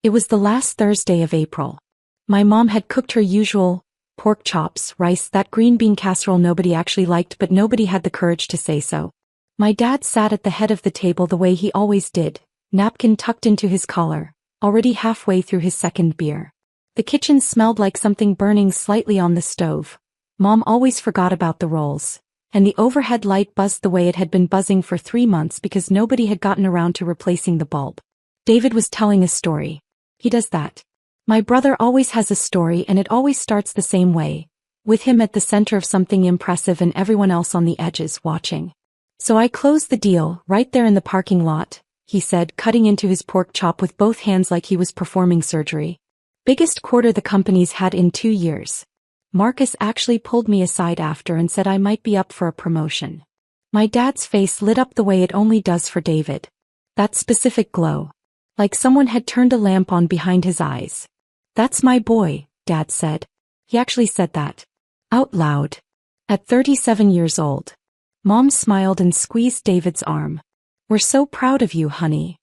It was the last Thursday of April. My mom had cooked her usual pork chops, rice, that green bean casserole nobody actually liked, but nobody had the courage to say so. My dad sat at the head of the table the way he always did, napkin tucked into his collar, already halfway through his second beer. The kitchen smelled like something burning slightly on the stove. Mom always forgot about the rolls, and the overhead light buzzed the way it had been buzzing for 3 months because nobody had gotten around to replacing the bulb. David was telling a story. He does that. My brother always has a story, and it always starts the same way, with him at the center of something impressive and everyone else on the edges watching. So I closed the deal right there in the parking lot, he said, cutting into his pork chop with both hands like he was performing surgery. Biggest quarter the company's had in 2 years. Marcus actually pulled me aside after and said I might be up for a promotion. My dad's face lit up the way it only does for David. That specific glow. Like someone had turned a lamp on behind his eyes. That's my boy, Dad said. He actually said that. Out loud. At 37 years old. Mom smiled and squeezed David's arm. We're so proud of you, honey.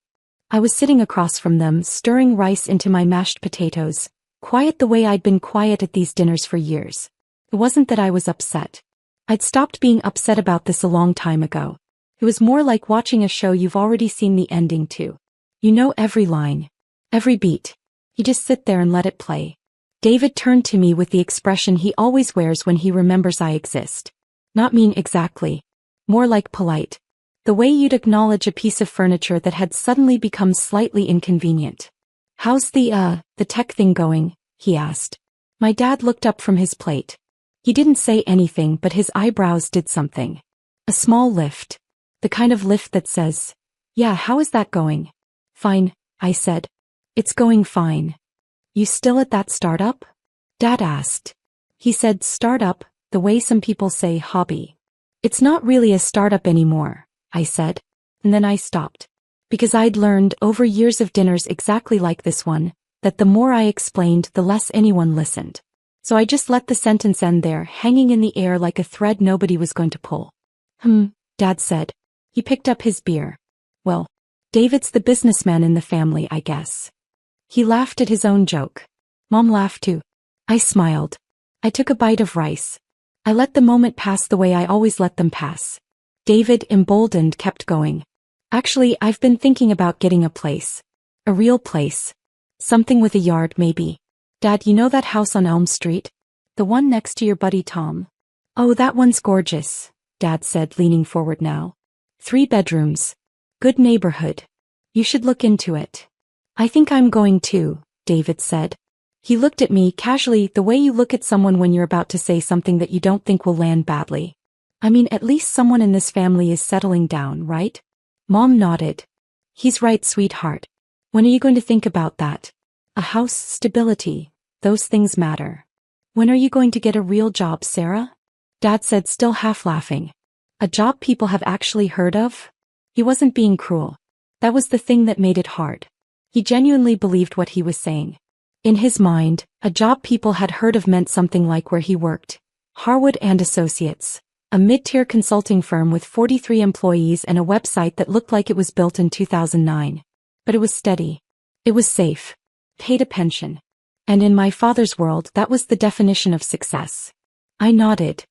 I was sitting across from them, stirring rice into my mashed potatoes, quiet the way I'd been quiet at these dinners for years. It wasn't that I was upset. I'd stopped being upset about this a long time ago. It was more like watching a show you've already seen the ending to. You know every line. Every beat. You just sit there and let it play. David turned to me with the expression he always wears when he remembers I exist. Not mean exactly. More like polite. The way you'd acknowledge a piece of furniture that had suddenly become slightly inconvenient. How's the tech thing going? He asked. My dad looked up from his plate. He didn't say anything, but his eyebrows did something. A small lift. The kind of lift that says, yeah, how is that going? Fine, I said. It's going fine. You still at that startup? Dad asked. He said startup, the way some people say hobby. It's not really a startup anymore, I said. And then I stopped. Because I'd learned over years of dinners exactly like this one, that the more I explained, the less anyone listened. So I just let the sentence end there, hanging in the air like a thread nobody was going to pull. Dad said. He picked up his beer. Well, David's the businessman in the family, I guess. He laughed at his own joke. Mom laughed too. I smiled. I took a bite of rice. I let the moment pass the way I always let them pass. David, emboldened, kept going. Actually, I've been thinking about getting a place. A real place. Something with a yard, maybe. Dad, you know that house on Elm Street? The one next to your buddy Tom? Oh, that one's gorgeous, Dad said, leaning forward now. 3 bedrooms. Good neighborhood. You should look into it. I think I'm going to, David said. He looked at me casually, the way you look at someone when you're about to say something that you don't think will land badly. I mean, at least someone in this family is settling down, right? Mom nodded. He's right, sweetheart. When are you going to think about that? A house, stability, those things matter. When are you going to get a real job, Sarah? Dad said, still half laughing. A job people have actually heard of? He wasn't being cruel. That was the thing that made it hard. He genuinely believed what he was saying. In his mind, a job people had heard of meant something like where he worked. Harwood and Associates. A mid-tier consulting firm with 43 employees and a website that looked like it was built in 2009. But it was steady. It was safe. Paid a pension. And in my father's world, that was the definition of success. I nodded.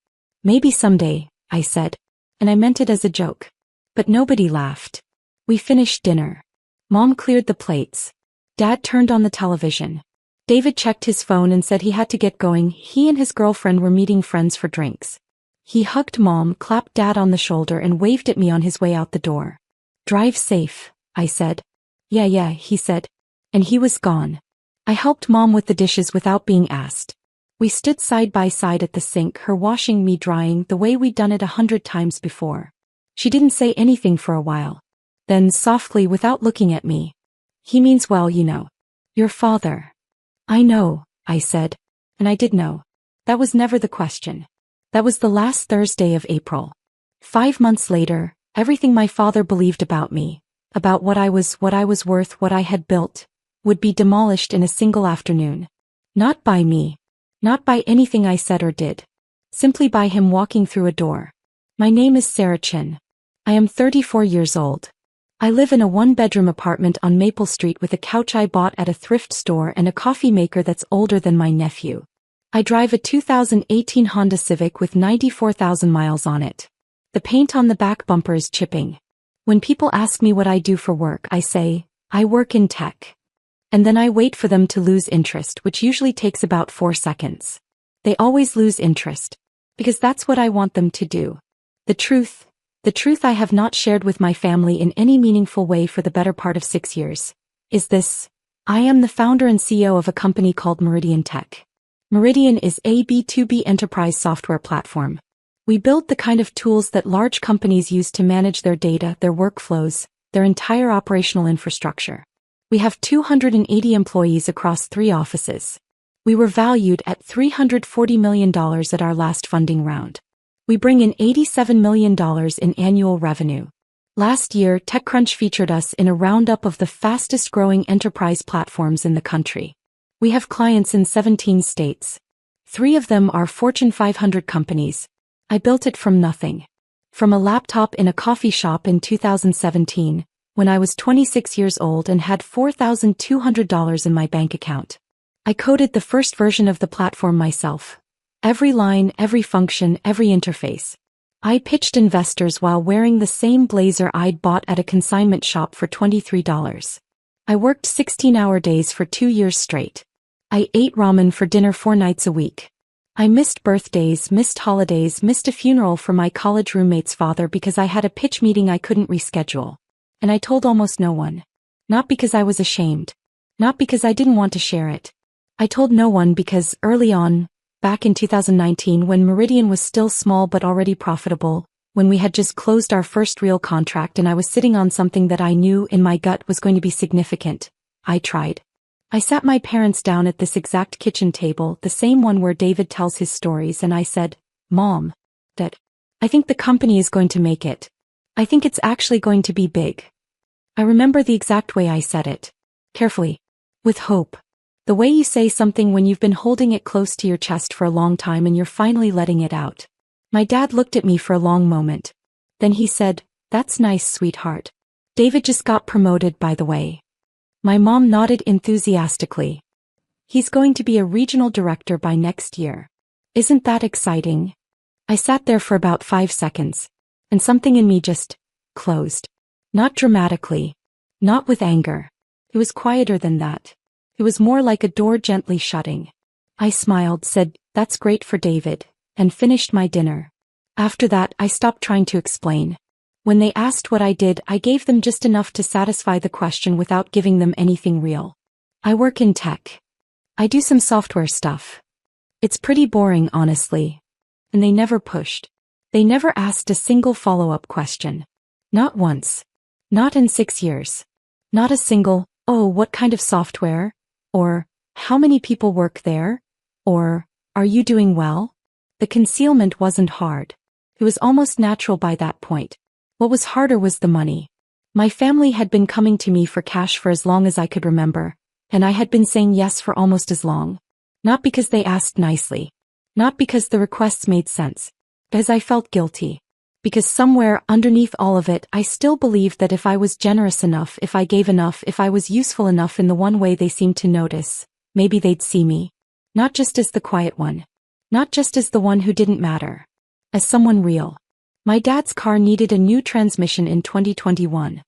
Maybe someday, I said. And I meant it as a joke. But nobody laughed. We finished dinner. Mom cleared the plates. Dad turned on the television. David checked his phone and said he had to get going. He and his girlfriend were meeting friends for drinks. He hugged Mom, clapped Dad on the shoulder and waved at me on his way out the door. Drive safe, I said. Yeah, he said. And he was gone. I helped Mom with the dishes without being asked. We stood side by side at the sink, her washing, me drying, the way we'd done it 100 times before. She didn't say anything for a while. Then, softly, without looking at me. He means well, you know. Your father. I know, I said. And I did know. That was never the question. That was the last Thursday of April. 5 months later, everything my father believed about me, about what I was worth, what I had built, would be demolished in a single afternoon. Not by me. Not by anything I said or did. Simply by him walking through a door. My name is Sarah Chin. I am 34 years old. I live in a one-bedroom apartment on Maple Street with a couch I bought at a thrift store and a coffee maker that's older than my nephew. I drive a 2018 Honda Civic with 94,000 miles on it. The paint on the back bumper is chipping. When people ask me what I do for work, I say, I work in tech. And then I wait for them to lose interest, which usually takes about 4 seconds. They always lose interest. Because that's what I want them to do. The truth I have not shared with my family in any meaningful way for the better part of 6 years, is this: I am the founder and CEO of a company called Meridian Tech. Meridian is a B2B enterprise software platform. We build the kind of tools that large companies use to manage their data, their workflows, their entire operational infrastructure. We have 280 employees across 3 offices. We were valued at $340 million at our last funding round. We bring in $87 million in annual revenue. Last year, TechCrunch featured us in a roundup of the fastest-growing enterprise platforms in the country. We have clients in 17 states. 3 of them are Fortune 500 companies. I built it from nothing. From a laptop in a coffee shop in 2017, when I was 26 years old and had $4,200 in my bank account. I coded the first version of the platform myself. Every line, every function, every interface. I pitched investors while wearing the same blazer I'd bought at a consignment shop for $23. I worked 16-hour days for 2 years straight. I ate ramen for dinner 4 nights a week. I missed birthdays, missed holidays, missed a funeral for my college roommate's father because I had a pitch meeting I couldn't reschedule. And I told almost no one. Not because I was ashamed. Not because I didn't want to share it. I told no one because early on, back in 2019 when Meridian was still small but already profitable, when we had just closed our first real contract and I was sitting on something that I knew in my gut was going to be significant, I tried. I sat my parents down at this exact kitchen table, the same one where David tells his stories, and I said, Mom, Dad, I think the company is going to make it. I think it's actually going to be big. I remember the exact way I said it. Carefully. With hope. The way you say something when you've been holding it close to your chest for a long time and you're finally letting it out. My dad looked at me for a long moment. Then he said, That's nice, sweetheart. David just got promoted, by the way. My mom nodded enthusiastically. He's going to be a regional director by next year. Isn't that exciting? I sat there for about 5 seconds. And something in me just closed. Not dramatically. Not with anger. It was quieter than that. It was more like a door gently shutting. I smiled, said, That's great for David, and finished my dinner. After that, I stopped trying to explain. When they asked what I did, I gave them just enough to satisfy the question without giving them anything real. I work in tech. I do some software stuff. It's pretty boring, honestly. And they never pushed. They never asked a single follow-up question. Not once. Not in 6 years. Not a single, oh, what kind of software? Or, how many people work there? Or, are you doing well? The concealment wasn't hard. It was almost natural by that point. What was harder was the money. My family had been coming to me for cash for as long as I could remember, and I had been saying yes for almost as long. Not because they asked nicely. Not because the requests made sense. Because I felt guilty. Because somewhere underneath all of it I still believed that if I was generous enough, if I gave enough, if I was useful enough in the one way they seemed to notice, maybe they'd see me. Not just as the quiet one. Not just as the one who didn't matter. As someone real. My dad's car needed a new transmission in 2021.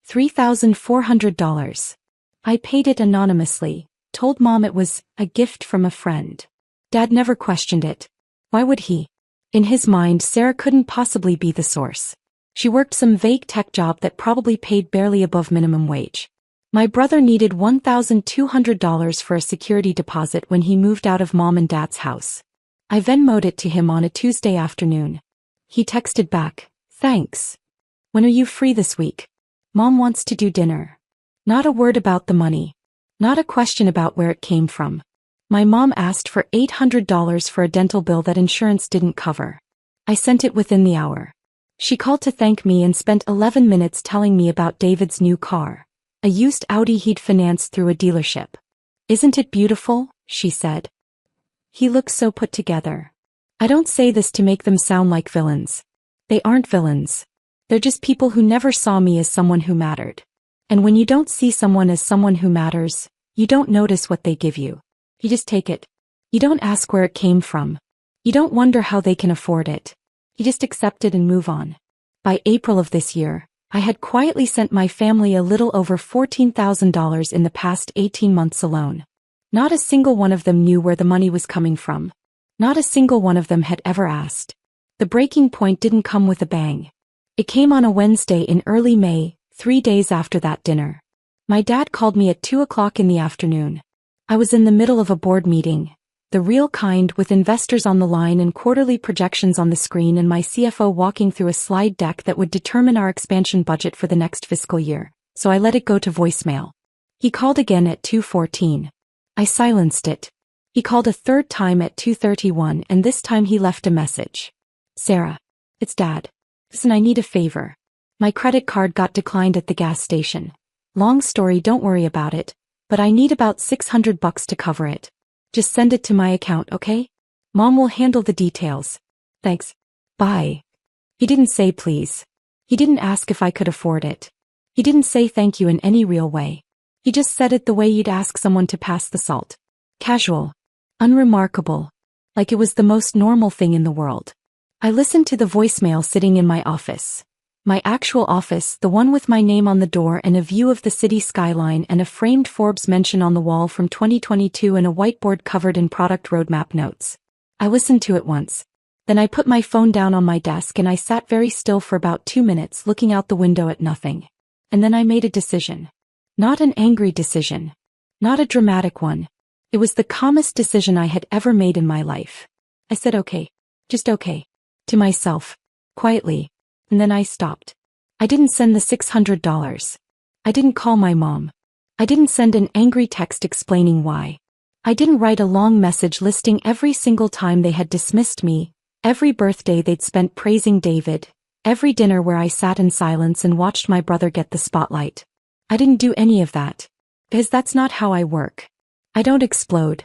$3,400. I paid it anonymously, told Mom it was a gift from a friend. Dad never questioned it. Why would he? In his mind, Sarah couldn't possibly be the source. She worked some vague tech job that probably paid barely above minimum wage. My brother needed $1,200 for a security deposit when he moved out of Mom and Dad's house. I Venmo'd it to him on a Tuesday afternoon. He texted back, Thanks. When are you free this week? Mom wants to do dinner. Not a word about the money. Not a question about where it came from. My mom asked for $800 for a dental bill that insurance didn't cover. I sent it within the hour. She called to thank me and spent 11 minutes telling me about David's new car. A used Audi he'd financed through a dealership. Isn't it beautiful? She said. He looks so put together. I don't say this to make them sound like villains. They aren't villains. They're just people who never saw me as someone who mattered. And when you don't see someone as someone who matters, you don't notice what they give you. You just take it. You don't ask where it came from. You don't wonder how they can afford it. You just accept it and move on. By April of this year, I had quietly sent my family a little over $14,000 in the past 18 months alone. Not a single one of them knew where the money was coming from. Not a single one of them had ever asked. The breaking point didn't come with a bang. It came on a Wednesday in early May, 3 days after that dinner. My dad called me at 2 o'clock in the afternoon. I was in the middle of a board meeting, the real kind, with investors on the line and quarterly projections on the screen, and my CFO walking through a slide deck that would determine our expansion budget for the next fiscal year, so I let it go to voicemail. He called again at 2:14. I silenced it. He called a third time at 2:31, and this time he left a message. Sarah, it's Dad. Listen, I need a favor. My credit card got declined at the gas station. Long story, don't worry about it, but I need about $600 to cover it. Just send it to my account, okay? Mom will handle the details. Thanks. Bye. He didn't say please. He didn't ask if I could afford it. He didn't say thank you in any real way. He just said it the way you'd ask someone to pass the salt. Casual. Unremarkable. Like it was the most normal thing in the world. I listened to the voicemail sitting in my office. My actual office, the one with my name on the door and a view of the city skyline and a framed Forbes mention on the wall from 2022 and a whiteboard covered in product roadmap notes. I listened to it once. Then I put my phone down on my desk and I sat very still for about 2 minutes looking out the window at nothing. And then I made a decision. Not an angry decision. Not a dramatic one. It was the calmest decision I had ever made in my life. I said okay. Just okay. To myself. Quietly. And then I stopped. I didn't send the $600. I didn't call my mom. I didn't send an angry text explaining why. I didn't write a long message listing every single time they had dismissed me, every birthday they'd spent praising David, every dinner where I sat in silence and watched my brother get the spotlight. I didn't do any of that. Because that's not how I work. I don't explode.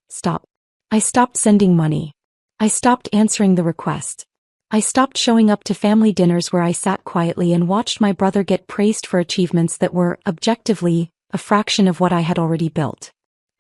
Stop. I stopped sending money. I stopped answering the request. I stopped showing up to family dinners where I sat quietly and watched my brother get praised for achievements that were, objectively, a fraction of what I had already built.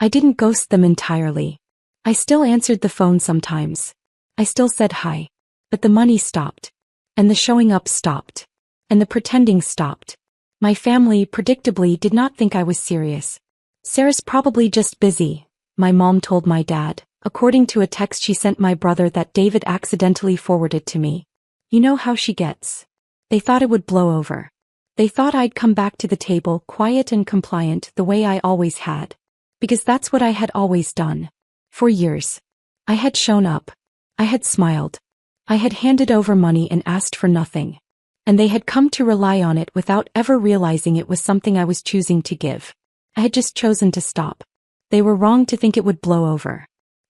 I didn't ghost them entirely. I still answered the phone sometimes. I still said hi. But the money stopped. And the showing up stopped. And the pretending stopped. My family, predictably, did not think I was serious. Sarah's probably just busy, my mom told my dad, according to a text she sent my brother that David accidentally forwarded to me. You know how she gets. They thought it would blow over. They thought I'd come back to the table quiet and compliant the way I always had. Because that's what I had always done. For years. I had shown up. I had smiled. I had handed over money and asked for nothing. And they had come to rely on it without ever realizing it was something I was choosing to give. I had just chosen to stop. They were wrong to think it would blow over.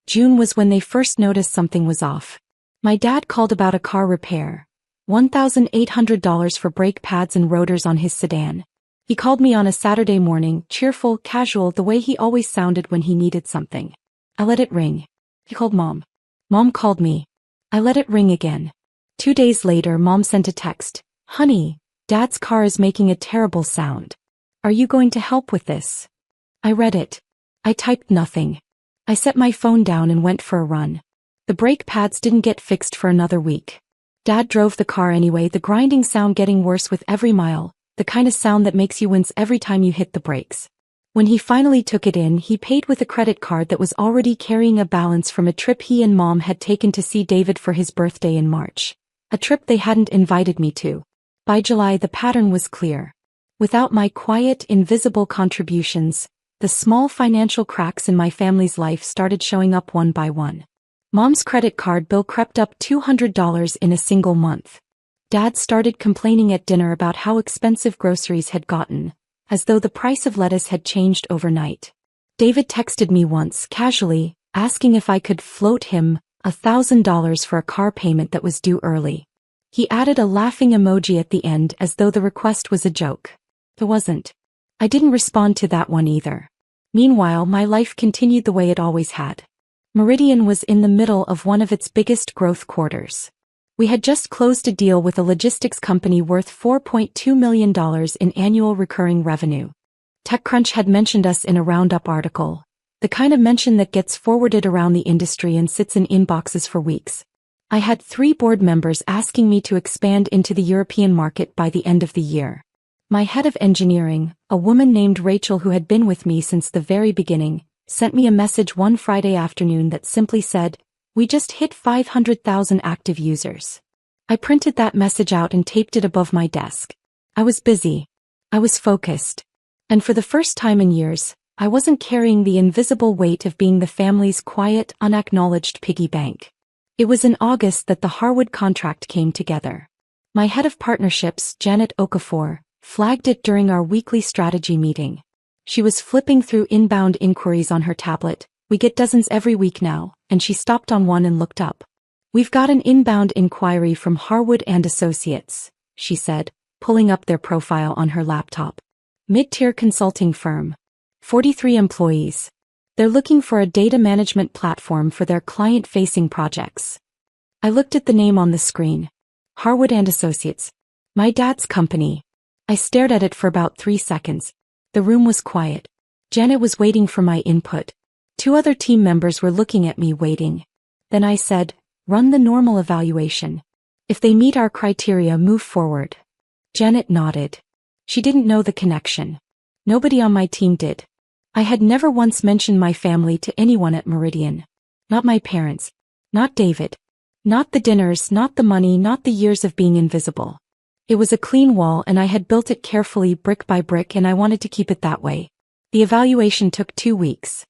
June was when they first noticed something was off. My dad called about a car repair. $1,800 for brake pads and rotors on his sedan. He called me on a Saturday morning, cheerful, casual, the way he always sounded when he needed something. I let it ring. He called Mom. Mom called me. I let it ring again. 2 days later, Mom sent a text. Honey, Dad's car is making a terrible sound. Are you going to help with this? I read it. I typed nothing. I set my phone down and went for a run. The brake pads didn't get fixed for another week. Dad drove the car anyway, the grinding sound getting worse with every mile, the kind of sound that makes you wince every time you hit the brakes. When he finally took it in, he paid with a credit card that was already carrying a balance from a trip he and Mom had taken to see David for his birthday in March. A trip they hadn't invited me to. By July, the pattern was clear. Without my quiet, invisible contributions, the small financial cracks in my family's life started showing up one by one. Mom's credit card bill crept up $200 in a single month. Dad started complaining at dinner about how expensive groceries had gotten, as though the price of lettuce had changed overnight. David texted me once, casually, asking if I could float him $1,000 for a car payment that was due early. He added a laughing emoji at the end as though the request was a joke. It wasn't. I didn't respond to that one either. Meanwhile, my life continued the way it always had. Meridian was in the middle of one of its biggest growth quarters. We had just closed a deal with a logistics company worth $4.2 million in annual recurring revenue. TechCrunch had mentioned us in a roundup article, the kind of mention that gets forwarded around the industry and sits in inboxes for weeks. I had 3 board members asking me to expand into the European market by the end of the year. My head of engineering, a woman named Rachel who had been with me since the very beginning, sent me a message one Friday afternoon that simply said, "We just hit 500,000 active users." I printed that message out and taped it above my desk. I was busy. I was focused. And for the first time in years, I wasn't carrying the invisible weight of being the family's quiet, unacknowledged piggy bank. It was in August that the Harwood contract came together. My head of partnerships, Janet Okafor, flagged it during our weekly strategy meeting. She was flipping through inbound inquiries on her tablet. We get dozens every week now, and she stopped on one and looked up. "We've got an inbound inquiry from Harwood and Associates," she said, pulling up their profile on her laptop. Mid-tier consulting firm. 43 employees. They're looking for a data management platform for their client-facing projects. I looked at the name on the screen. Harwood and Associates. My dad's company. I stared at it for about 3 seconds. The room was quiet. Janet was waiting for my input. 2 other team members were looking at me waiting. Then I said, "Run the normal evaluation. If they meet our criteria, move forward." Janet nodded. She didn't know the connection. Nobody on my team did. I had never once mentioned my family to anyone at Meridian. Not my parents. Not David. Not the dinners, not the money, not the years of being invisible. It was a clean wall and I had built it carefully brick by brick and I wanted to keep it that way. The evaluation took 2 weeks.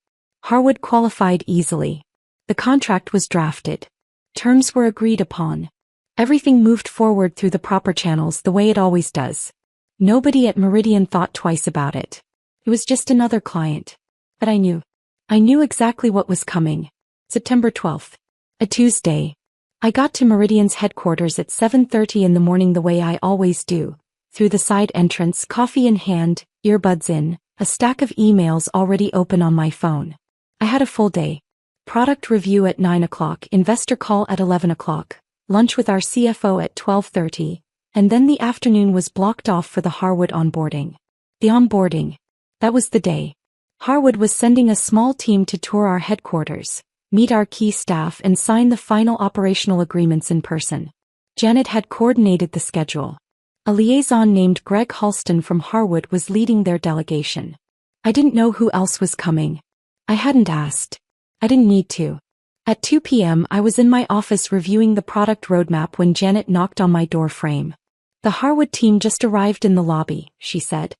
Harwood qualified easily. The contract was drafted. Terms were agreed upon. Everything moved forward through the proper channels the way it always does. Nobody at Meridian thought twice about it. It was just another client. But I knew. I knew exactly what was coming. September 12th. A Tuesday. I got to Meridian's headquarters at 7:30 in the morning the way I always do. Through the side entrance, coffee in hand, earbuds in, a stack of emails already open on my phone. I had a full day. Product review at 9 o'clock, investor call at 11 o'clock, lunch with our CFO at 12:30, and then the afternoon was blocked off for the Harwood onboarding. The onboarding. That was the day. Harwood was sending a small team to tour our headquarters, meet our key staff and sign the final operational agreements in person. Janet had coordinated the schedule. A liaison named Greg Halston from Harwood was leading their delegation. I didn't know who else was coming. I hadn't asked. I didn't need to. At 2 p.m. I was in my office reviewing the product roadmap when Janet knocked on my door frame. "The Harwood team just arrived in the lobby," she said.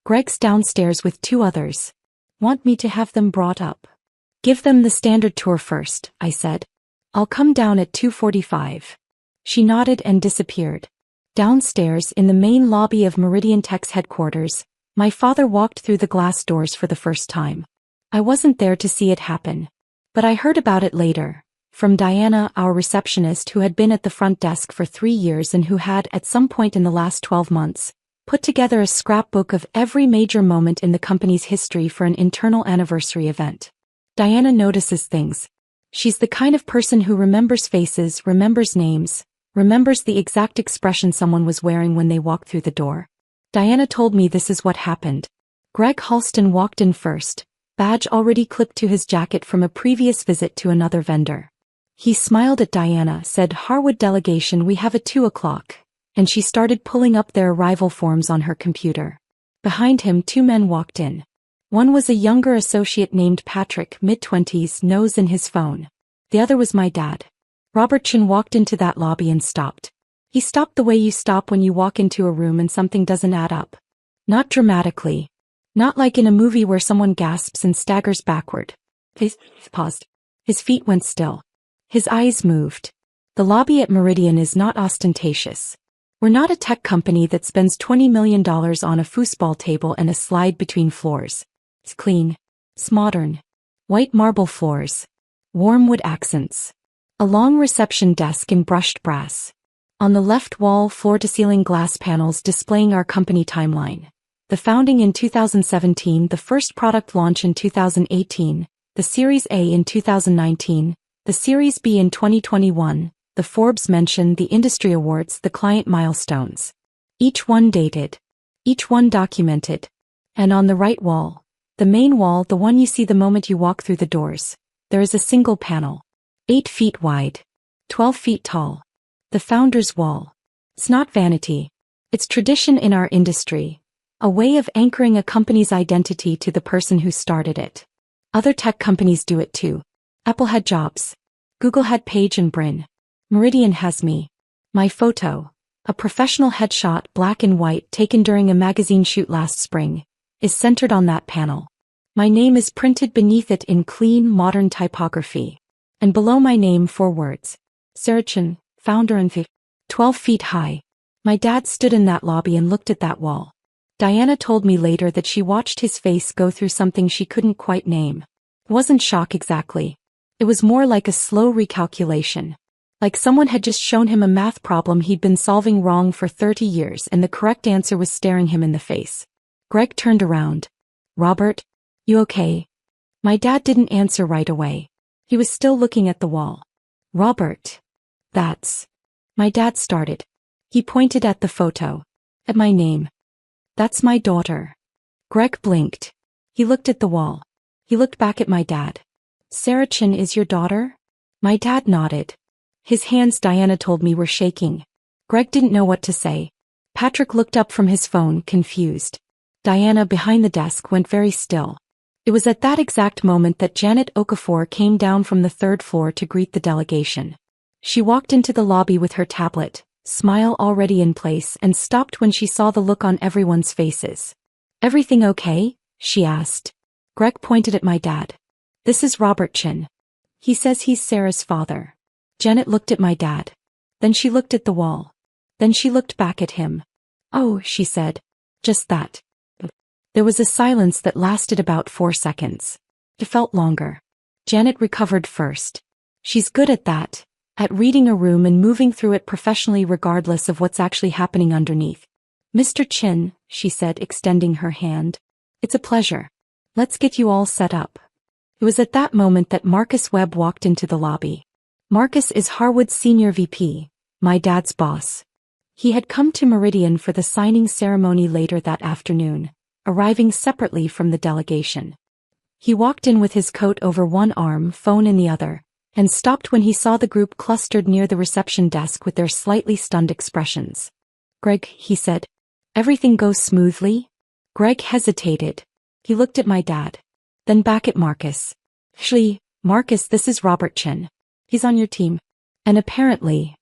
"Greg's downstairs with 2 others. Want me to have them brought up?" "Give them the standard tour first," I said. "I'll come down at 2:45. She nodded and disappeared. Downstairs in the main lobby of Meridian Tech's headquarters, my father walked through the glass doors for the first time. I wasn't there to see it happen. But I heard about it later, from Diana, our receptionist who had been at the front desk for 3 years and who had, at some point in the last 12 months, put together a scrapbook of every major moment in the company's history for an internal anniversary event. Diana notices things. She's the kind of person who remembers faces, remembers names, remembers the exact expression someone was wearing when they walked through the door. Diana told me this is what happened. Greg Halston walked in first, badge already clipped to his jacket from a previous visit to another vendor. He smiled at Diana, said, "Harwood delegation, we have at 2 o'clock, and she started pulling up their arrival forms on her computer. Behind him 2 men walked in. One was a younger associate named Patrick, mid-20s, nose in his phone. The other was my dad. Robert Chen walked into that lobby and stopped. He stopped the way you stop when you walk into a room and something doesn't add up. Not dramatically. Not like in a movie where someone gasps and staggers backward. He paused. His feet went still. His eyes moved. The lobby at Meridian is not ostentatious. We're not a tech company that spends $20 million on a foosball table and a slide between floors. It's clean. It's modern. White marble floors. Warm wood accents. A long reception desk in brushed brass. On the left wall, floor-to-ceiling glass panels displaying our company timeline. The founding in 2017, the first product launch in 2018, the Series A in 2019, the Series B in 2021, the Forbes mention, the industry awards, the client milestones. Each one dated. Each one documented. And on the right wall, the main wall, the one you see the moment you walk through the doors, there is a single panel. 8 feet wide. 12 feet tall. The founder's wall. It's not vanity. It's tradition in our industry. A way of anchoring a company's identity to the person who started it. Other tech companies do it too. Apple had Jobs. Google had Page and Brin. Meridian has me. My photo, a professional headshot, black and white, taken during a magazine shoot last spring, is centered on that panel. My name is printed beneath it in clean, modern typography. And below my name 4 words. Sarah Chen, founder and 12 feet high. My dad stood in that lobby and looked at that wall. Diana told me later that she watched his face go through something she couldn't quite name. It wasn't shock exactly. It was more like a slow recalculation. Like someone had just shown him a math problem he'd been solving wrong for 30 years and the correct answer was staring him in the face. Greg turned around. Robert? You okay? My dad didn't answer right away. He was still looking at the wall. Robert. That's. My dad started. He pointed at the photo. At my name. That's my daughter. Greg blinked. He looked at the wall. He looked back at my dad. Sarah Chen is your daughter? My dad nodded. His hands, Diana told me, were shaking. Greg didn't know what to say. Patrick looked up from his phone, confused. Diana, behind the desk, went very still. It was at that exact moment that Janet Okafor came down from the 3rd floor to greet the delegation. She walked into the lobby with her tablet, smile already in place, and stopped when she saw the look on everyone's faces. Everything okay? She asked. Greg pointed at my dad. This is Robert Chen. He says he's Sarah's father. Janet looked at my dad. Then she looked at the wall. Then she looked back at him. Oh, she said. Just that. There was a silence that lasted about 4 seconds. It felt longer. Janet recovered first. She's good at that. At reading a room and moving through it professionally regardless of what's actually happening underneath. Mr. Chen, she said, extending her hand. It's a pleasure. Let's get you all set up. It was at that moment that Marcus Webb walked into the lobby. Marcus is Harwood's senior VP, my dad's boss. He had come to Meridian for the signing ceremony later that afternoon, arriving separately from the delegation. He walked in with his coat over one arm, phone in the other, and stopped when he saw the group clustered near the reception desk with their slightly stunned expressions. Greg, he said. Everything goes smoothly? Greg hesitated. He looked at my dad. Then back at Marcus. Actually, Marcus, this is Robert Chen. He's on your team. And apparently.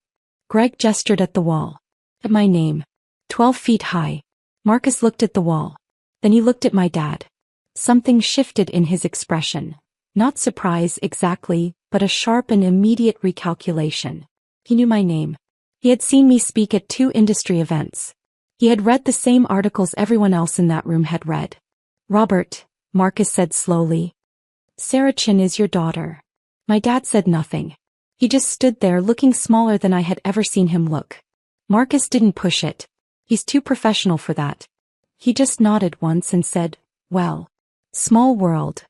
Greg gestured at the wall. At my name. 12 feet high. Marcus looked at the wall. Then he looked at my dad. Something shifted in his expression. Not surprise exactly, but a sharp and immediate recalculation. He knew my name. He had seen me speak at 2 industry events. He had read the same articles everyone else in that room had read. Robert, Marcus said slowly. Sarah Chen is your daughter. My dad said nothing. He just stood there looking smaller than I had ever seen him look. Marcus didn't push it. He's too professional for that. He just nodded once and said, well, small world.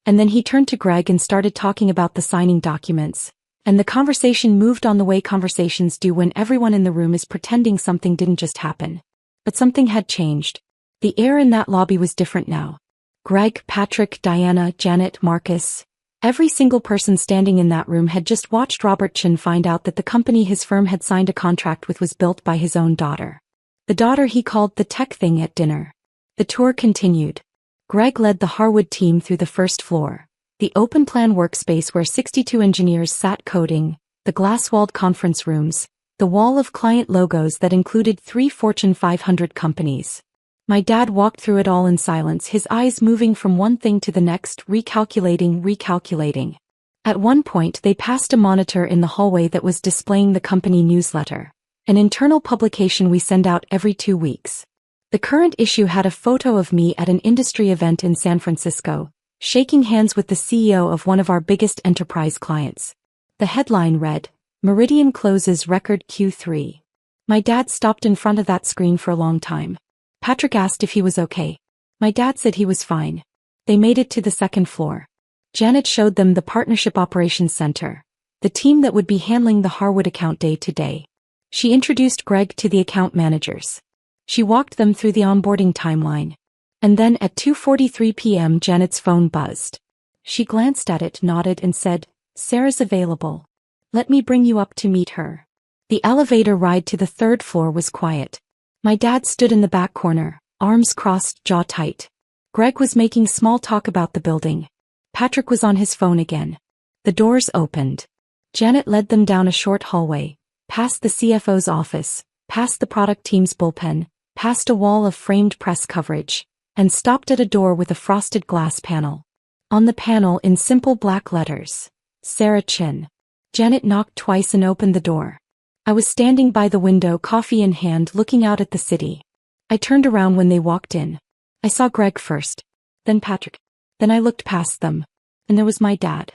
And then he turned to Greg and started talking about the signing documents, and the conversation moved on the way conversations do when everyone in the room is pretending something didn't just happen. But something had changed. The air in that lobby was different now. Greg, Patrick, Diana, Janet, Marcus. Every single person standing in that room had just watched Robert Chen find out that the company his firm had signed a contract with was built by his own daughter. The daughter he called the tech thing at dinner. The tour continued. Greg led the Harwood team through the 1st floor, the open-plan workspace where 62 engineers sat coding, the glass-walled conference rooms, the wall of client logos that included 3 Fortune 500 companies. My dad walked through it all in silence, his eyes moving from one thing to the next, recalculating. At one point they passed a monitor in the hallway that was displaying the company newsletter, an internal publication we send out every 2 weeks. The current issue had a photo of me at an industry event in San Francisco, shaking hands with the CEO of one of our biggest enterprise clients. The headline read, Meridian closes record Q3. My dad stopped in front of that screen for a long time. Patrick asked if he was okay. My dad said he was fine. They made it to the 2nd floor. Janet showed them the Partnership Operations Center, the team that would be handling the Harwood account day to day. She introduced Greg to the account managers. She walked them through the onboarding timeline. And then at 2:43 p.m. Janet's phone buzzed. She glanced at it, nodded and said, "Sarah's available. Let me bring you up to meet her." The elevator ride to the third floor was quiet. My dad stood in the back corner, arms crossed, jaw tight. Greg was making small talk about the building. Patrick was on his phone again. The doors opened. Janet led them down a short hallway, past the CFO's office, past the product team's bullpen, past a wall of framed press coverage, and stopped at a door with a frosted glass panel. On the panel in simple black letters, Sarah Chin. Janet knocked twice and opened the door. I was standing by the window, coffee in hand, looking out at the city. I turned around when they walked in. I saw Greg first, then Patrick. Then I looked past them, and there was my dad,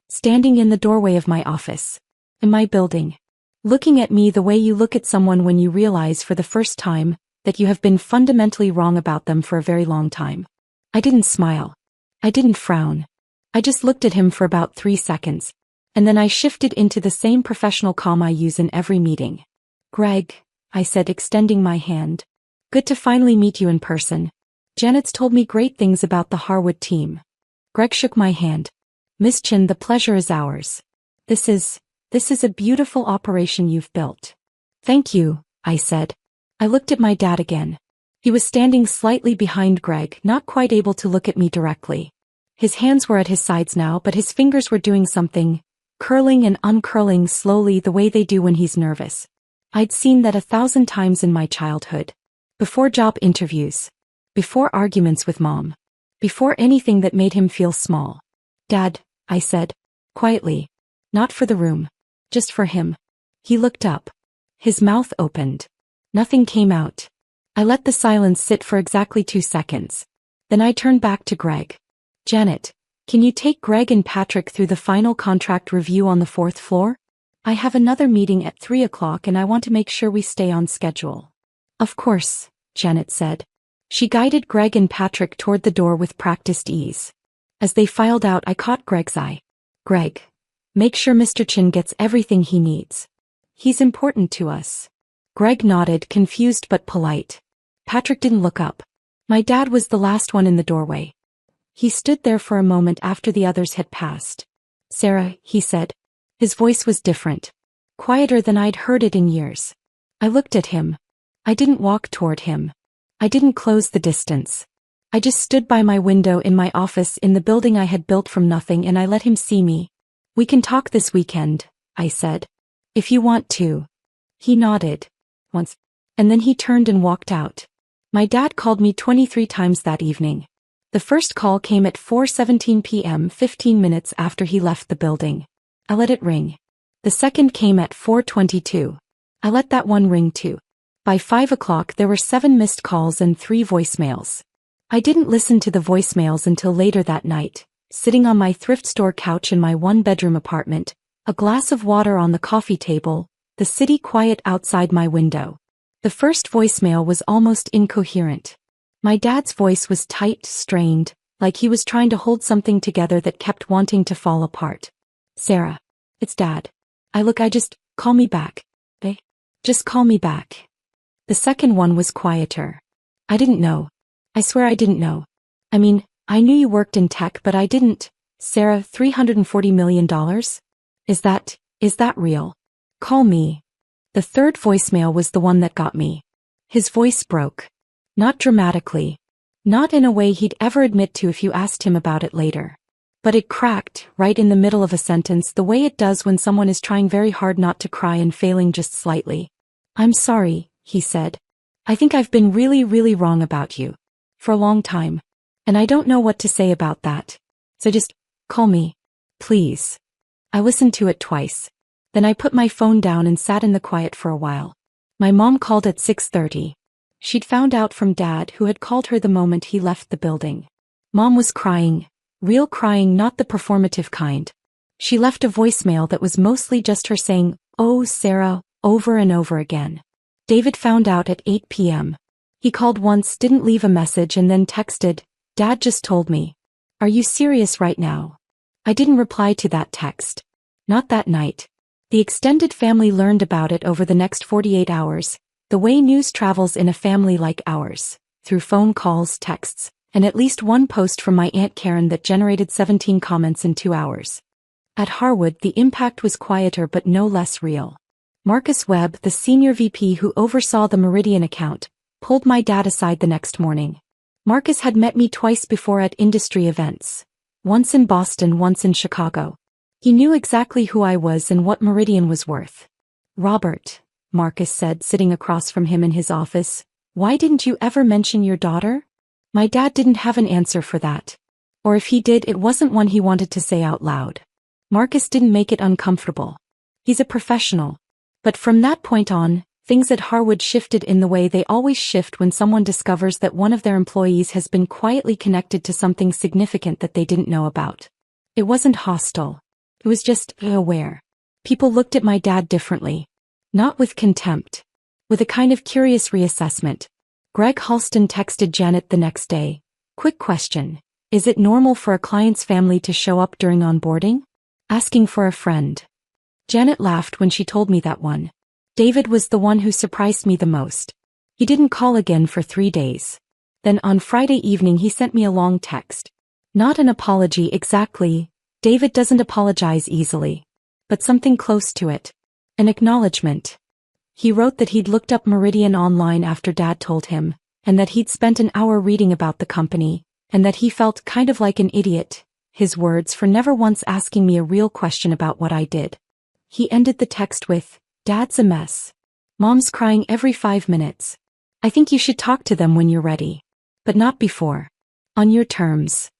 standing in the doorway of my office, in my building, looking at me the way you look at someone when you realize for the first time that you have been fundamentally wrong about them for a very long time. I didn't smile. I didn't frown. I just looked at him for about 3 seconds, and then I shifted into the same professional calm I use in every meeting. "Greg," I said, extending my hand. "Good to finally meet you in person. Janet's told me great things about the Harwood team." Greg shook my hand. "Miss Chin, the pleasure is ours. This is a beautiful operation you've built." "Thank you," I said. I looked at my dad again. He was standing slightly behind Greg, not quite able to look at me directly. His hands were at his sides now, but his fingers were doing something, curling and uncurling slowly the way they do when he's nervous. I'd seen that 1,000 times in my childhood. Before job interviews. Before arguments with Mom. Before anything that made him feel small. "Dad," I said, quietly. Not for the room. Just for him. He looked up. His mouth opened. Nothing came out. I let the silence sit for exactly 2 seconds. Then I turned back to Greg. "Janet, can you take Greg and Patrick through the final contract review on the 4th floor? I have another meeting at 3 o'clock and I want to make sure we stay on schedule." "Of course," Janet said. She guided Greg and Patrick toward the door with practiced ease. As they filed out, I caught Greg's eye. "Greg, make sure Mr. Chin gets everything he needs. He's important to us." Greg nodded, confused but polite. Patrick didn't look up. My dad was the last one in the doorway. He stood there for a moment after the others had passed. "Sarah," he said. His voice was different. Quieter than I'd heard it in years. I looked at him. I didn't walk toward him. I didn't close the distance. I just stood by my window in my office in the building I had built from nothing, and I let him see me. "We can talk this weekend," I said. "If you want to." He nodded. Once. And then he turned and walked out. My dad called me 23 times that evening. The first call came at 4:17 p.m., 15 minutes after he left the building. I let it ring. The second came at 4:22. I let that one ring too. By 5 o'clock there were 7 missed calls and 3 voicemails. I didn't listen to the voicemails until later that night, sitting on my thrift store couch in my 1-bedroom apartment, a glass of water on the coffee table, the city quiet outside my window. The first voicemail was almost incoherent. My dad's voice was tight, strained, like he was trying to hold something together that kept wanting to fall apart. "Sarah, it's Dad. Call me back. Okay? Just call me back." The second one was quieter. "I didn't know. I swear I didn't know. I mean, I knew you worked in tech, but I didn't. Sarah, $340 million? Is that real? Call me." The third voicemail was the one that got me. His voice broke. Not dramatically. Not in a way he'd ever admit to if you asked him about it later. But it cracked, right in the middle of a sentence, the way it does when someone is trying very hard not to cry and failing just slightly. "I'm sorry," he said. "I think I've been really, really wrong about you. For a long time. And I don't know what to say about that. So just, call me. Please." I listened to it twice. Then I put my phone down and sat in the quiet for a while. My mom called at 6:30. She'd found out from Dad, who had called her the moment he left the building. Mom was crying. Real crying, not the performative kind. She left a voicemail that was mostly just her saying, "Oh, Sarah," over and over again. David found out at 8 p.m. He called once, didn't leave a message, and then texted, "Dad just told me. Are you serious right now?" I didn't reply to that text. Not that night. The extended family learned about it over the next 48 hours, the way news travels in a family like ours, through phone calls, texts, and at least one post from my Aunt Karen that generated 17 comments in 2 hours. At Harwood, the impact was quieter but no less real. Marcus Webb, the senior VP who oversaw the Meridian account, pulled my dad aside the next morning. Marcus had met me twice before at industry events. Once in Boston, once in Chicago. He knew exactly who I was and what Meridian was worth. "Robert," Marcus said, sitting across from him in his office, "why didn't you ever mention your daughter?" My dad didn't have an answer for that. Or if he did, it wasn't one he wanted to say out loud. Marcus didn't make it uncomfortable. He's a professional. But from that point on, things at Harwood shifted in the way they always shift when someone discovers that one of their employees has been quietly connected to something significant that they didn't know about. It wasn't hostile. It was just aware. People looked at my dad differently. Not with contempt. With a kind of curious reassessment. Greg Halston texted Janet the next day. "Quick question. Is it normal for a client's family to show up during onboarding? Asking for a friend." Janet laughed when she told me that one. David was the one who surprised me the most. He didn't call again for 3 days. Then on Friday evening he sent me a long text. Not an apology exactly. David doesn't apologize easily. But something close to it. An acknowledgement. He wrote that he'd looked up Meridian online after Dad told him, and that he'd spent an hour reading about the company, and that he felt kind of like an idiot, his words, for never once asking me a real question about what I did. He ended the text with, "Dad's a mess. Mom's crying every 5 minutes. I think you should talk to them when you're ready. But not before. On your terms."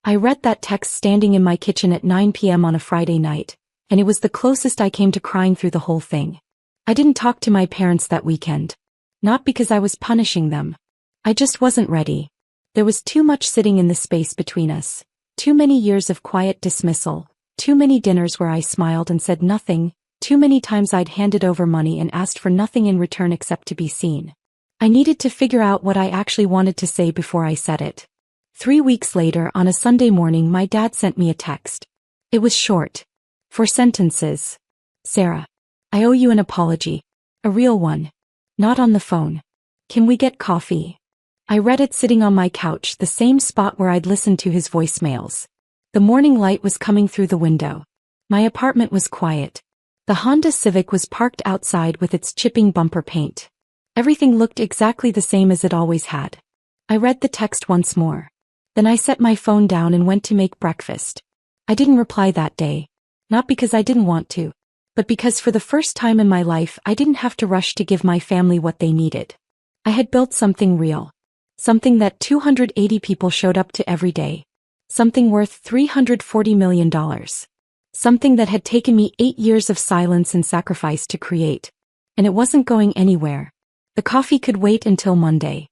I read that text standing in my kitchen at 9 p.m. on a Friday night, and it was the closest I came to crying through the whole thing. I didn't talk to my parents that weekend. Not because I was punishing them. I just wasn't ready. There was too much sitting in the space between us. Too many years of quiet dismissal. Too many dinners where I smiled and said nothing. Too many times I'd handed over money and asked for nothing in return except to be seen. I needed to figure out what I actually wanted to say before I said it. 3 weeks later, on a Sunday morning, my dad sent me a text. It was short. 4 sentences. "Sarah, I owe you an apology. A real one. Not on the phone. Can we get coffee?" I read it sitting on my couch, the same spot where I'd listened to his voicemails. The morning light was coming through the window. My apartment was quiet. The Honda Civic was parked outside with its chipping bumper paint. Everything looked exactly the same as it always had. I read the text once more. Then I set my phone down and went to make breakfast. I didn't reply that day. Not because I didn't want to, but because for the first time in my life I didn't have to rush to give my family what they needed. I had built something real. Something that 280 people showed up to every day. Something worth $340 million. Something that had taken me 8 years of silence and sacrifice to create. And it wasn't going anywhere. The coffee could wait until Monday.